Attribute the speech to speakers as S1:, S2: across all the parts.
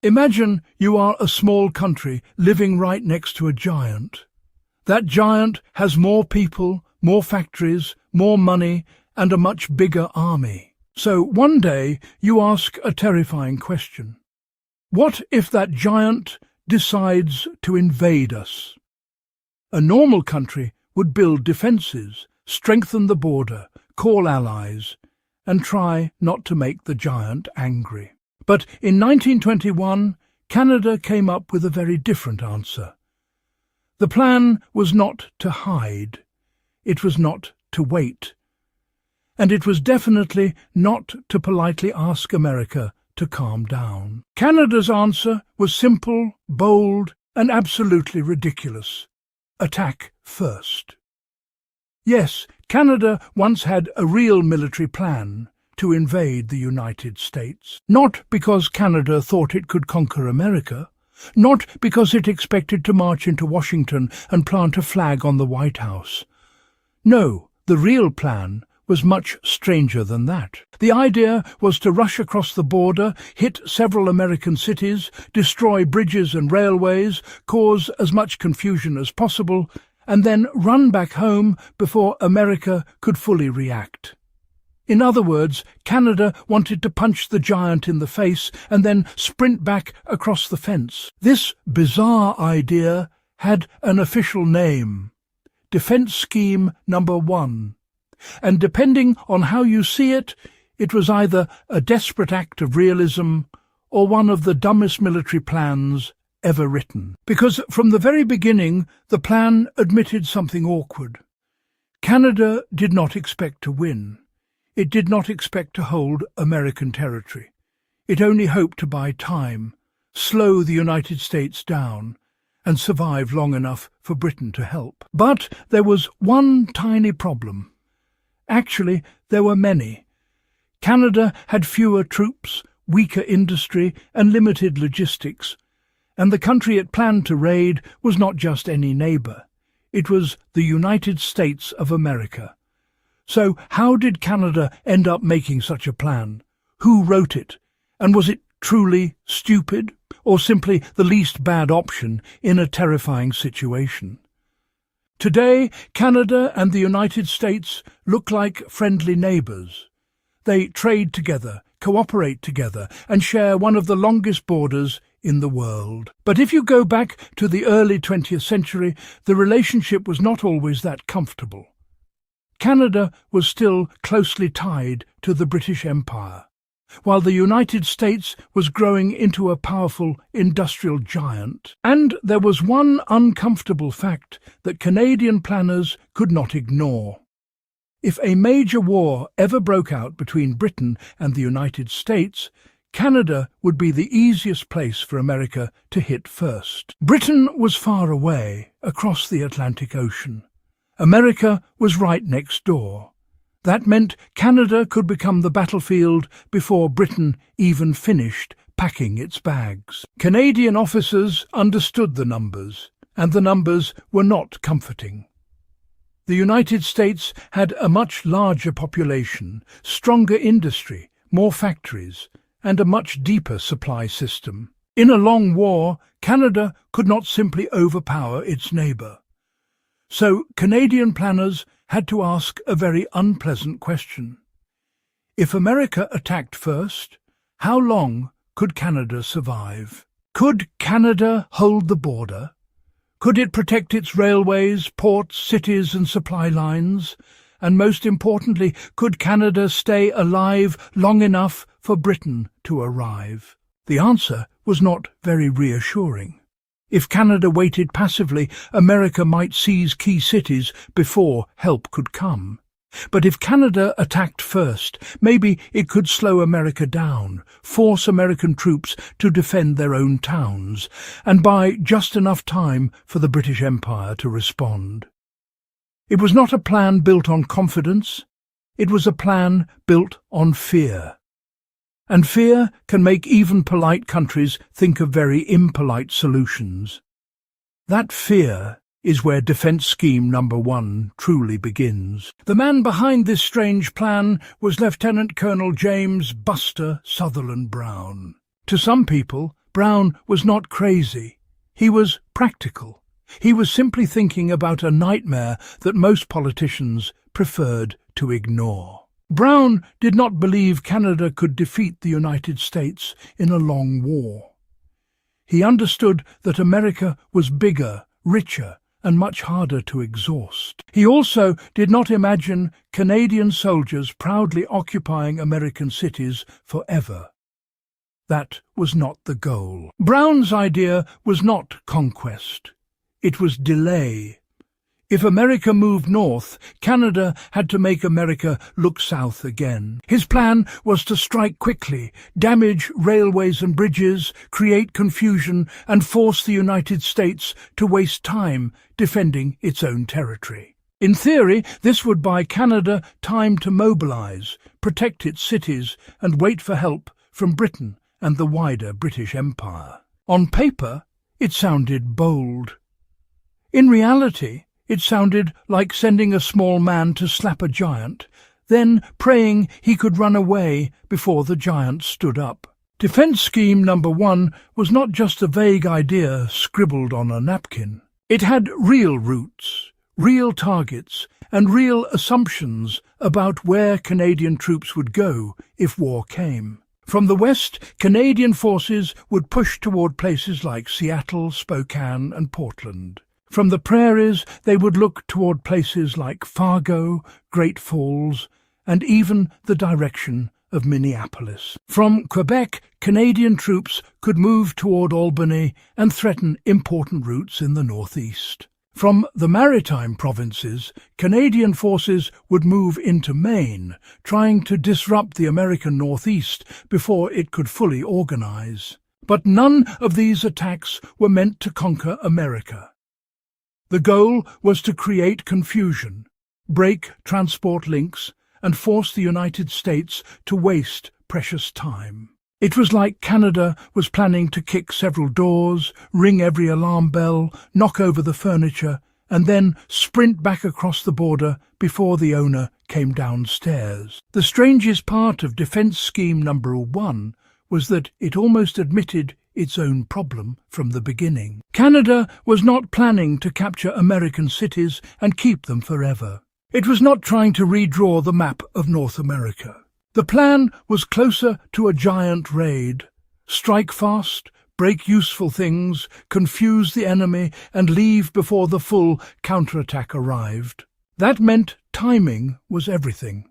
S1: Imagine you are a small country living right next to a giant. That giant has more people, more factories, more money, and a much bigger army. So one day you ask a terrifying question. What if that giant decides to invade us? A normal country would build defences, strengthen the border, call allies, and try not to make the giant angry. But in 1921, Canada came up with a very different answer. The plan was not to hide, it was not to wait, and it was definitely not to politely ask America to calm down. Canada's answer was simple, bold, and absolutely ridiculous. Attack first. Yes, Canada once had a real military plan to invade the United States. Not because Canada thought it could conquer America, not because it expected to march into Washington and plant a flag on the White House. No, the real plan was much stranger than that. The idea was to rush across the border, hit several American cities, destroy bridges and railways, cause as much confusion as possible, and then run back home before America could fully react. In other words, Canada wanted to punch the giant in the face and then sprint back across the fence. This bizarre idea had an official name: Defence Scheme Number 1. And depending on how you see it, it was either a desperate act of realism or one of the dumbest military plans ever written. Because from the very beginning, the plan admitted something awkward. Canada did not expect to win. It did not expect to hold American territory. It only hoped to buy time, slow the United States down, and survive long enough for Britain to help. But there was one tiny problem. Actually, there were many. Canada had fewer troops, weaker industry, and limited logistics, and the country it planned to raid was not just any neighbour. It was the United States of America. So how did Canada end up making such a plan? Who wrote it? And was it truly stupid, or simply the least bad option in a terrifying situation? Today, Canada and the United States look like friendly neighbours. They trade together, cooperate together, and share one of the longest borders in the world. But if you go back to the early 20th century, the relationship was not always that comfortable. Canada was still closely tied to the British Empire, while the United States was growing into a powerful industrial giant. And there was one uncomfortable fact that Canadian planners could not ignore. If a major war ever broke out between Britain and the United States, Canada would be the easiest place for America to hit first. Britain was far away, across the Atlantic Ocean. America was right next door. That meant Canada could become the battlefield before Britain even finished packing its bags. Canadian officers understood the numbers, and the numbers were not comforting. The United States had a much larger population, stronger industry, more factories, and a much deeper supply system. In a long war, Canada could not simply overpower its neighbour. So Canadian planners had to ask a very unpleasant question. If America attacked first, how long could Canada survive? Could Canada hold the border? Could it protect its railways, ports, cities and supply lines? And most importantly, could Canada stay alive long enough for Britain to arrive? The answer was not very reassuring. If Canada waited passively, America might seize key cities before help could come. But if Canada attacked first, maybe it could slow America down, force American troops to defend their own towns, and buy just enough time for the British Empire to respond. It was not a plan built on confidence, it was a plan built on fear. And fear can make even polite countries think of very impolite solutions. That fear is where Defence Scheme Number 1 truly begins. The man behind this strange plan was Lieutenant Colonel James Buster Sutherland Brown. To some people, Brown was not crazy. He was practical. He was simply thinking about a nightmare that most politicians preferred to ignore. Brown did not believe Canada could defeat the United States in a long war. He understood that America was bigger, richer, and much harder to exhaust. He also did not imagine Canadian soldiers proudly occupying American cities forever. That was not the goal. Brown's idea was not conquest. It was delay. If America moved north, Canada had to make America look south again. His plan was to strike quickly, damage railways and bridges, create confusion, and force the United States to waste time defending its own territory. In theory, this would buy Canada time to mobilize, protect its cities, and wait for help from Britain and the wider British Empire. On paper, it sounded bold. In reality, it sounded like sending a small man to slap a giant, then praying he could run away before the giant stood up. Defence Scheme Number 1 was not just a vague idea scribbled on a napkin. It had real roots, real targets, and real assumptions about where Canadian troops would go if war came. From the west, Canadian forces would push toward places like Seattle, Spokane, and Portland. From the prairies, they would look toward places like Fargo, Great Falls, and even the direction of Minneapolis. From Quebec, Canadian troops could move toward Albany and threaten important routes in the northeast. From the maritime provinces, Canadian forces would move into Maine, trying to disrupt the American northeast before it could fully organize. But none of these attacks were meant to conquer America. The goal was to create confusion, break transport links, and force the United States to waste precious time. It was like Canada was planning to kick several doors, ring every alarm bell, knock over the furniture, and then sprint back across the border before the owner came downstairs. The strangest part of Defence Scheme Number 1 was that it almost admitted its own problem from the beginning. Canada was not planning to capture American cities and keep them forever. It was not trying to redraw the map of North America. The plan was closer to a giant raid. Strike fast, break useful things, confuse the enemy, and leave before the full counterattack arrived. That meant timing was everything.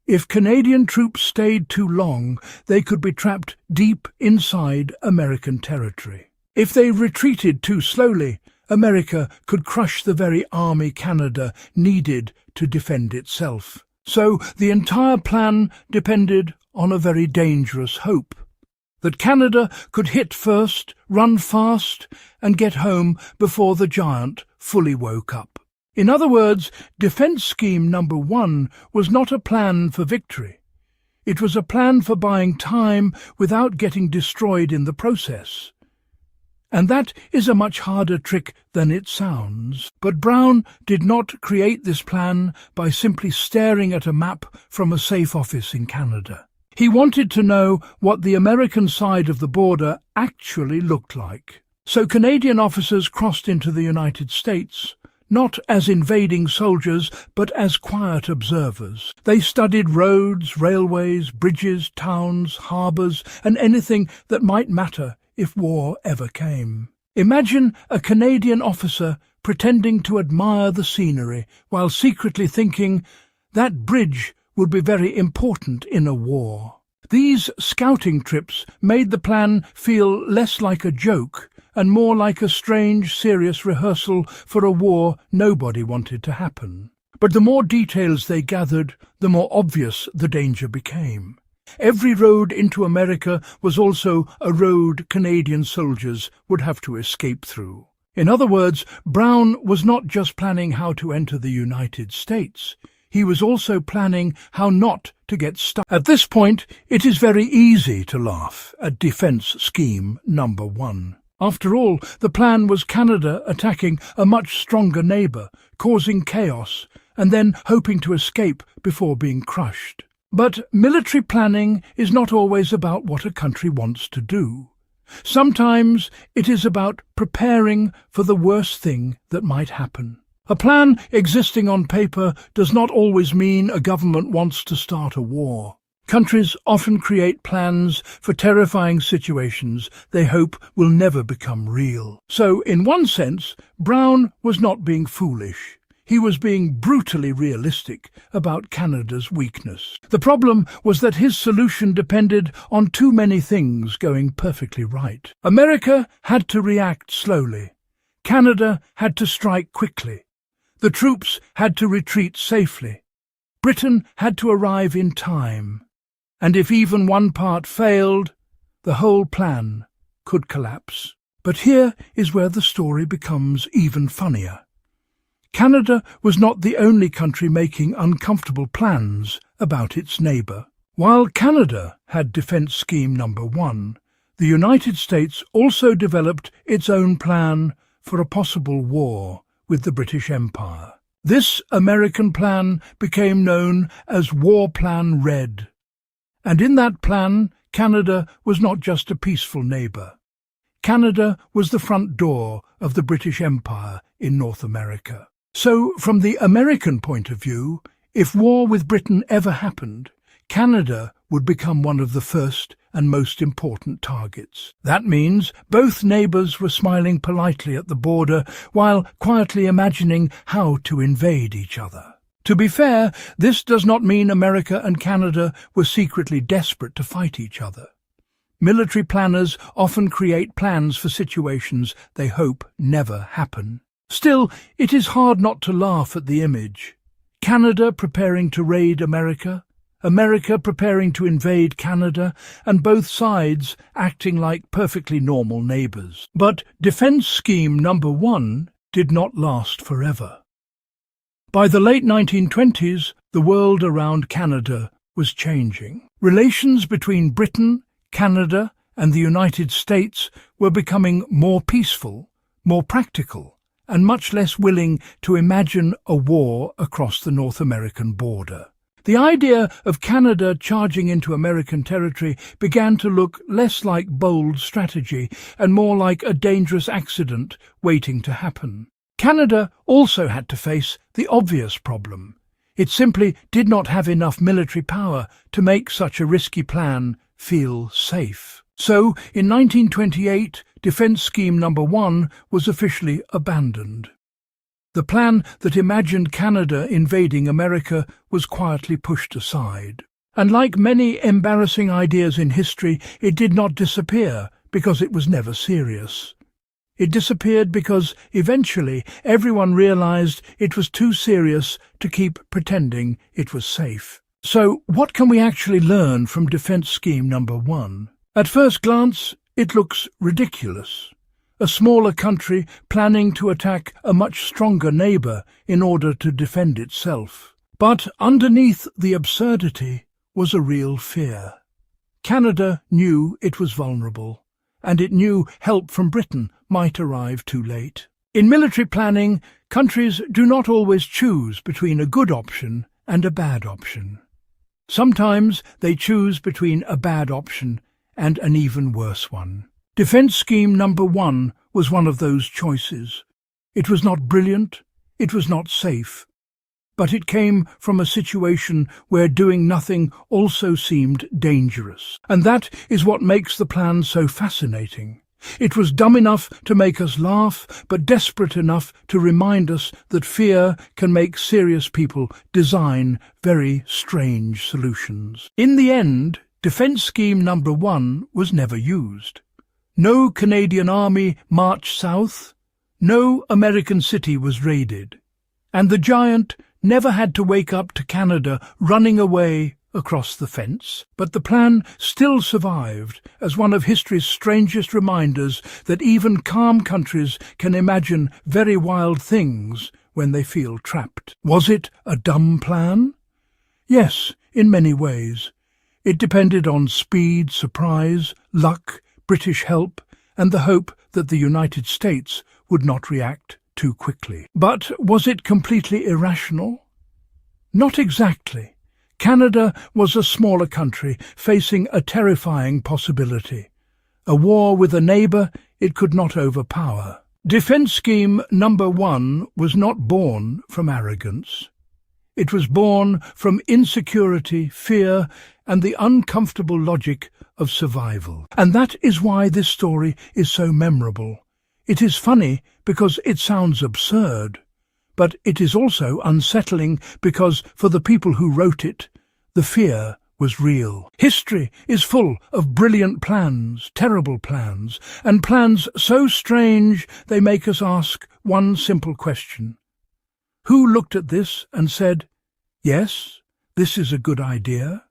S1: If Canadian troops stayed too long, they could be trapped deep inside American territory. If they retreated too slowly, America could crush the very army Canada needed to defend itself. So the entire plan depended on a very dangerous hope. That Canada could hit first, run fast, and get home before the giant fully woke up. In other words, Defence Scheme Number 1 was not a plan for victory. It was a plan for buying time without getting destroyed in the process. And that is a much harder trick than it sounds. But Brown did not create this plan by simply staring at a map from a safe office in Canada. He wanted to know what the American side of the border actually looked like. So Canadian officers crossed into the United States, not as invading soldiers, but as quiet observers. They studied roads, railways, bridges, towns, harbours, and anything that might matter if war ever came. Imagine a Canadian officer pretending to admire the scenery while secretly thinking that bridge would be very important in a war. These scouting trips made the plan feel less like a joke and more like a strange, serious rehearsal for a war nobody wanted to happen. But the more details they gathered, the more obvious the danger became. Every road into America was also a road Canadian soldiers would have to escape through. In other words, Brown was not just planning how to enter the United States. He was also planning how not to get stuck. At this point, it is very easy to laugh at Defence Scheme Number 1. After all, the plan was Canada attacking a much stronger neighbour, causing chaos, and then hoping to escape before being crushed. But military planning is not always about what a country wants to do. Sometimes it is about preparing for the worst thing that might happen. A plan existing on paper does not always mean a government wants to start a war. Countries often create plans for terrifying situations they hope will never become real. So, in one sense, Brown was not being foolish. He was being brutally realistic about Canada's weakness. The problem was that his solution depended on too many things going perfectly right. America had to react slowly. Canada had to strike quickly. The troops had to retreat safely. Britain had to arrive in time. And if even one part failed, the whole plan could collapse. But here is where the story becomes even funnier. Canada was not the only country making uncomfortable plans about its neighbour. While Canada had Defence Scheme Number 1, the United States also developed its own plan for a possible war with the British Empire. This American plan became known as War Plan Red. And in that plan, Canada was not just a peaceful neighbour. Canada was the front door of the British Empire in North America. So, from the American point of view, if war with Britain ever happened, Canada would become one of the first and most important targets. That means both neighbours were smiling politely at the border while quietly imagining how to invade each other. To be fair, this does not mean America and Canada were secretly desperate to fight each other. Military planners often create plans for situations they hope never happen. Still, it is hard not to laugh at the image. Canada preparing to raid America, America preparing to invade Canada, and both sides acting like perfectly normal neighbours. But Defence Scheme Number 1 did not last forever. By the late 1920s, the world around Canada was changing. Relations between Britain, Canada, and the United States were becoming more peaceful, more practical, and much less willing to imagine a war across the North American border. The idea of Canada charging into American territory began to look less like bold strategy and more like a dangerous accident waiting to happen. Canada also had to face the obvious problem. It simply did not have enough military power to make such a risky plan feel safe. So, in 1928, Defence Scheme Number 1 was officially abandoned. The plan that imagined Canada invading America was quietly pushed aside. And like many embarrassing ideas in history, it did not disappear because it was never serious. It disappeared because, eventually, everyone realized it was too serious to keep pretending it was safe. So, what can we actually learn from Defence Scheme Number 1? At first glance, it looks ridiculous. A smaller country planning to attack a much stronger neighbour in order to defend itself. But underneath the absurdity was a real fear. Canada knew it was vulnerable, and it knew help from Britain might arrive too late. In military planning, countries do not always choose between a good option and a bad option. Sometimes they choose between a bad option and an even worse one. Defence Scheme Number 1 was one of those choices. It was not brilliant, it was not safe, but it came from a situation where doing nothing also seemed dangerous. And that is what makes the plan so fascinating. It was dumb enough to make us laugh, but desperate enough to remind us that fear can make serious people design very strange solutions. In the end, Defence Scheme Number 1 was never used. No Canadian army marched south, no American city was raided, and the giant never had to wake up to Canada running away across the fence. But the plan still survived as one of history's strangest reminders that even calm countries can imagine very wild things when they feel trapped. Was it a dumb plan? Yes, in many ways. It depended on speed, surprise, luck, British help, and the hope that the United States would not react too quickly. But was it completely irrational? Not exactly. Canada was a smaller country facing a terrifying possibility. A war with a neighbour it could not overpower. Defence scheme number 1 was not born from arrogance. It was born from insecurity, fear, and the uncomfortable logic of survival. And that is why this story is so memorable. It is funny because it sounds absurd, but it is also unsettling because for the people who wrote it, the fear was real. History is full of brilliant plans, terrible plans, and plans so strange they make us ask one simple question. Who looked at this and said, "Yes, this is a good idea"?